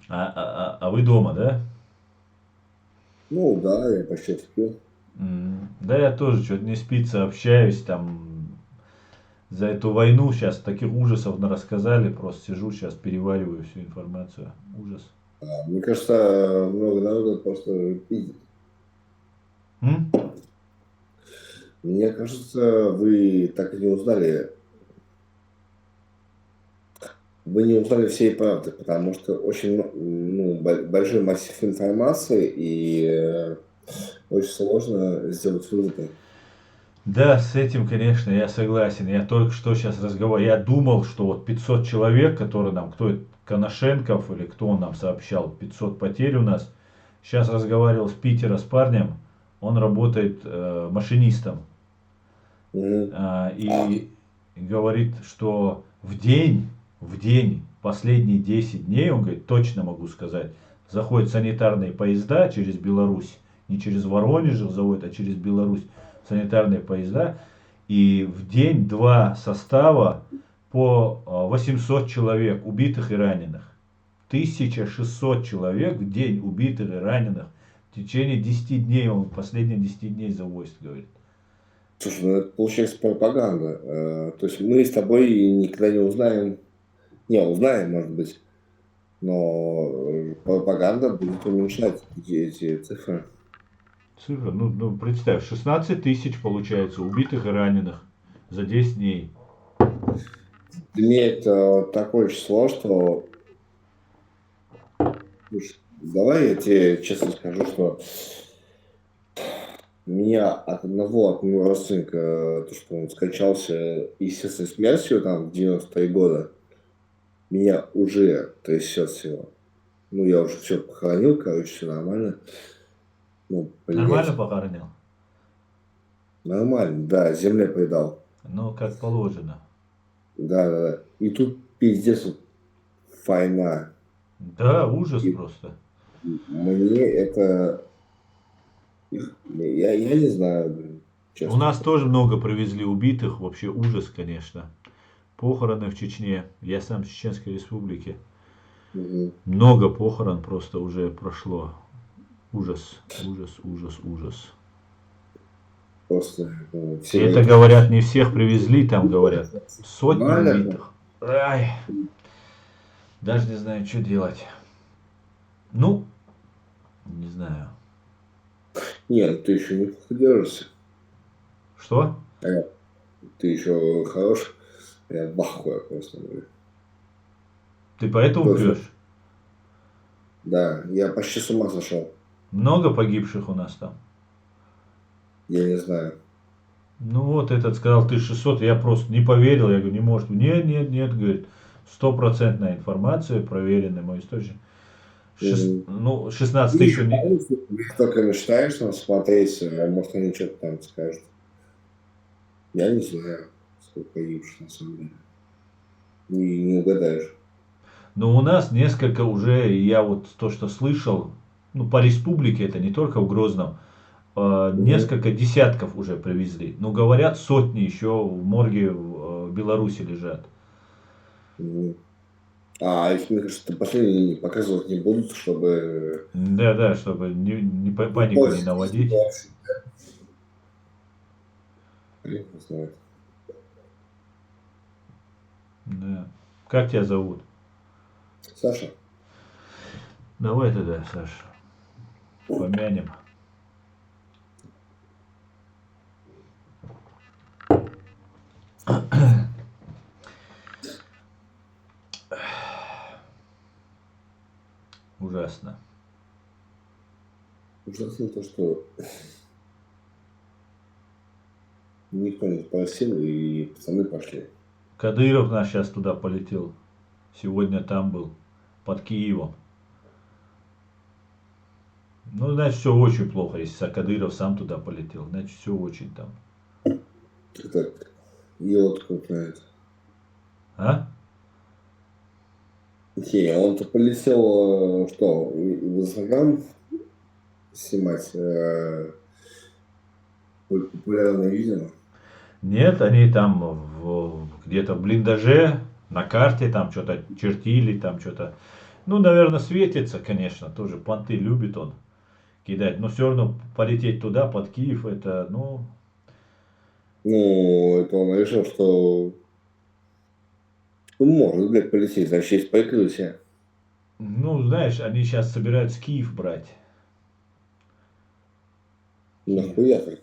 А вы дома, да? Ну да, я почти сплю. Да я тоже что-то не спится, общаюсь там за эту войну. Сейчас таких ужасов рассказали, просто сижу сейчас перевариваю всю информацию. Ужас. Мне кажется, много народу просто пиздит. М? Мне кажется, вы не узнали всей правды, потому что очень большой массив информации и очень сложно сделать выводы. Да, с этим, конечно, я согласен. Я только что сейчас разговаривал. Я думал, что вот 500 человек, которые нам, кто это, Коношенков или кто он нам сообщал, 500 потерь у нас. Сейчас разговаривал с Питера с парнем, он работает машинистом. Мгм. И говорит, что в день, последние 10 дней, он говорит, точно могу сказать, заходят санитарные поезда через Беларусь, не через Воронеж заводят, а через Беларусь санитарные поезда, и в день два состава по 800 человек убитых и раненых. 1600 человек в день убитых и раненых. В течение 10 дней, он последние 10 дней завозит, говорит. Слушай, ну это получается пропаганда. То есть мы с тобой никогда не узнаем, не узнаем, может быть, но пропаганда будет уменьшать эти цифры. Цифра, ну представь, 16 тысяч получается убитых и раненых за 10 дней. Имеет такое число, что слушай, давай я тебе честно скажу, что меня от моего родственника, то, что он скончался естественной смертью там в 90-е годы, меня уже трясет всего. Ну, я уже все похоронил, короче, все нормально. Ну, Нормально блять, похоронил? нормально, да, земле предал. Ну, как положено. Да, да, да. И тут пиздец, вот война. Да, ужас И просто. мне это, я не знаю, блин, У честно. нас тоже много привезли убитых, вообще ужас, конечно. Похороны в Чечне, я сам с Чеченской Республики. Мгм. Много похорон просто уже прошло. Ужас, ужас, ужас, ужас. Просто И все это, говорят, говорят, не всех привезли, там говорят, сотни нормально. убитых. Ай, даже не знаю, что делать. Ну, не знаю. Нет, ты еще не держишься. Что? Ты еще хорош. Я в ахуе просто. Говорю. Ты поэтому Просто, пьешь? да, я почти с ума сошел. Много погибших у нас там. Я не знаю. Ну вот этот сказал 1600, я просто не поверил, я говорю, не может. Нет, нет, нет, говорит, стопроцентная информация, проверенный мой источник. Мгм. Ну, 16 И тысяч еще, их только мечтаешь там смотреть, может они что-то там скажут. Я не знаю, сколько погибших на самом деле. Не угадаешь. но у нас несколько уже, я вот то, что слышал, ну, по республике, это не только в Грозном, Мгм. несколько десятков уже привезли. Ну, говорят, сотни еще в морге в Беларуси лежат. Мгм. А их, мне кажется, последние показывать не будут, чтобы Да, да, чтобы панику не испортить наводить. ситуацию. Хрен его знает. Да. Как тебя зовут? Саша, Давай тогда, Саш, помянем. Ужасно. ужасно то, что никто не спросил, и пацаны пошли. Кадыров наш сейчас туда полетел. Сегодня там был, под Киевом. Ну, значит, все очень плохо, если Кадыров сам туда полетел. Значит, все очень там. Это елочку знает. А? Не, он-то полетел, что, в Инстаграм снимать популярное видео. Нет, они там где-то в блиндаже, на карте там что-то чертили, там что-то Ну, наверное, светится, конечно, тоже понты любит он кидать, но все равно полететь туда, под Киев, это, ну, Ну, это он решил, что ну, может, блядь, полететь, значит, есть прикрытие. ну, знаешь, они сейчас собираются Киев брать. Киев. Нахуя так?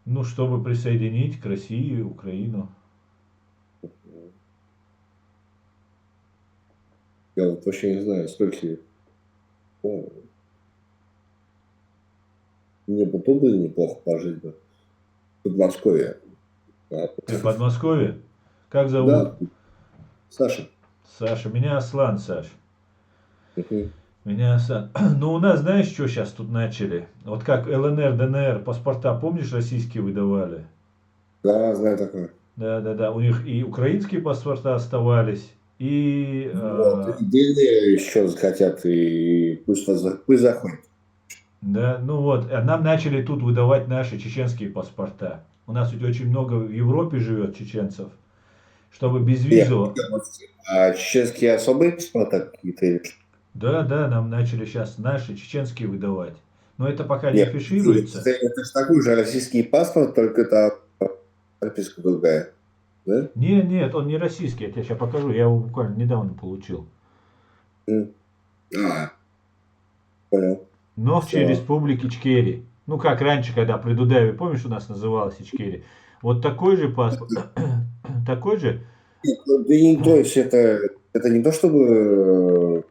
Ну, чтобы присоединить к России Украину. Я вот вообще не знаю, сколько... О, мне бы тут было неплохо пожить бы. В Подмосковье. А, Ты в Подмосковье? Как зовут? да, Саша. Саша. Меня Аслан, Саш. Мгм. Меня Аслан. Ну, у нас, знаешь, что сейчас тут начали? Вот как ЛНР, ДНР, паспорта, помнишь, российские выдавали? Да, знаю такое. Да, да, да. У них и украинские паспорта оставались, и Вот, и ДНР еще захотят, и пусть заходит. да, ну вот, нам начали тут выдавать наши чеченские паспорта. У нас ведь очень много в Европе живет чеченцев, чтобы без Я, визу. а чеченские особые паспорта какие-то или что? Да, да, нам начали сейчас наши чеченские выдавать. Но это пока не Нет, афишируется. это же такой же российский паспорт, только там прописка другая. Да? Не, нет, он не российский, я тебе сейчас покажу. Я его буквально недавно получил. М. А, понял. Но в Все. республике Ичкерия. Ну, как раньше, когда при Дудаеве, помнишь, у нас называлась Ичкерия? Вот такой же паспорт, такой же. Ну, да не, то есть это не то, чтобы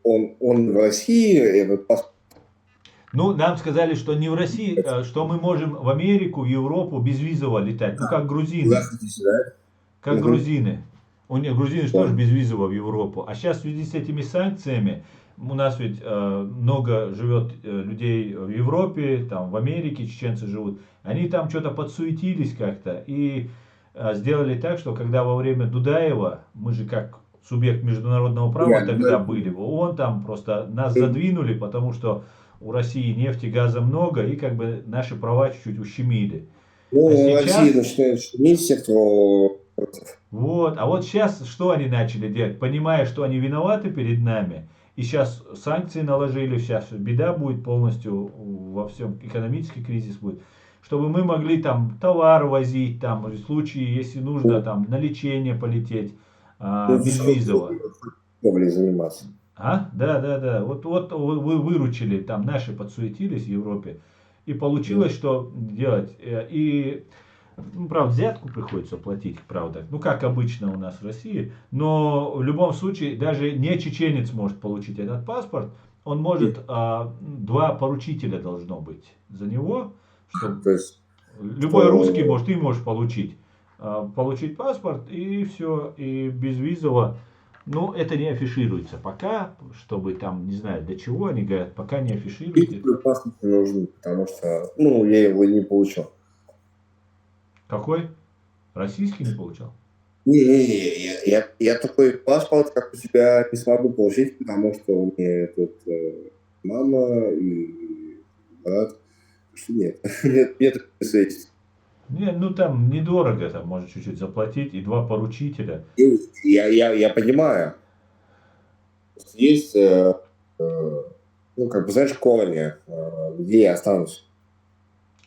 он в России, этот паспорт, Ну, нам сказали, что не в России, что мы можем в Америку, в Европу безвизово летать. Ну, как куда грузины. хотите, да? Как Угу. грузины. У них грузины же тоже Понял. безвизово в Европу. А сейчас в связи с этими санкциями, у нас ведь много живет людей в Европе, там в Америке чеченцы живут. Они там что-то подсуетились как-то и сделали так, что когда во время Дудаева, мы же как субъект международного права Я тогда говорю, были, он там просто нас задвинули, потому что у России нефти, газа много, и как бы наши права чуть-чуть ущемили. А ну, Россия сейчас начинает шуметь, все, кто вот, а вот сейчас что они начали делать? Понимая, что они виноваты перед нами, и сейчас санкции наложили, сейчас беда будет полностью во всем, экономический кризис будет, чтобы мы могли там товар возить, там в случае, если нужно, там на лечение полететь, безвизово. торговлей заниматься. А? Да, да, да. Вот вы выручили, там наши подсуетились в Европе, и получилось, что делать. И ну, правда, взятку приходится платить, правда. Ну, как обычно у нас в России. Но в любом случае, даже не чеченец может получить этот паспорт. Он может, два поручителя должно быть за него, чтобы То есть, любой русский что может, ты можешь получить. Получить паспорт и все, и безвизово. Ну, это не афишируется пока, чтобы там, не знаю, для чего они говорят, пока не афишируйте. паспорт не нужен, потому что, ну, я его не получил. Какой? Российский не получал? Не, я такой паспорт, как у тебя, не смогу получить, потому что у меня тут мама и брат. Что нет, нет такой связи. Не, ну там недорого, там можно чуть-чуть заплатить, и два поручителя. Я понимаю. Есть, ну, как бы, знаешь, корни, где я останусь.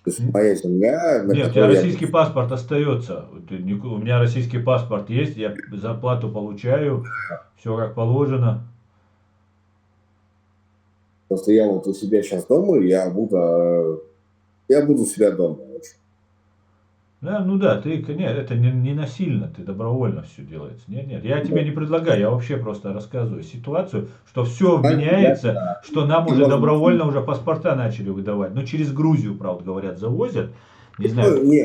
То есть моя земля, на Нет, у тебя которой я буду. российский паспорт остается. У меня российский паспорт есть, я зарплату получаю, все как положено. Просто я вот у себя сейчас дома, я буду у себя дома. Да, ну да, ты, нет, это не насильно, ты добровольно все делается. Нет, нет, я тебе не предлагаю, я вообще просто рассказываю ситуацию, что все меняется, что нам уже добровольно уже паспорта начали выдавать. Ну, через Грузию, правда, говорят, завозят. Не знаю, Ну, не,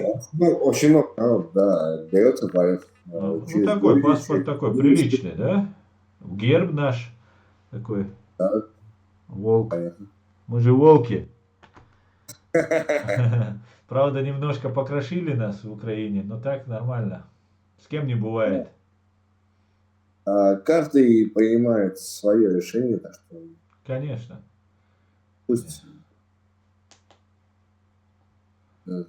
очень много народ, да, берется, говорит, ну через такой, Грузию, паспорт через такой, Грузию, приличный, да? Герб наш такой, да, волк. понятно. Мы же волки. Правда, немножко покрошили нас в Украине, но так нормально. С кем не бывает. Каждый принимает свое решение, так что Конечно. пусть э,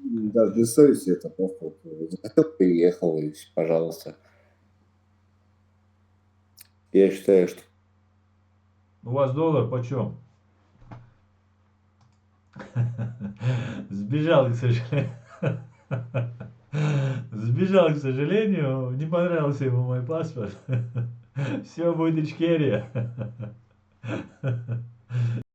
даже без совести это просто вот, захотел, переехал, и пожалуйста. Я считаю, что У вас доллар почем? Сбежал, к сожалению. Сбежал, к сожалению. Не понравился ему мой паспорт. Все будет Ичкерия.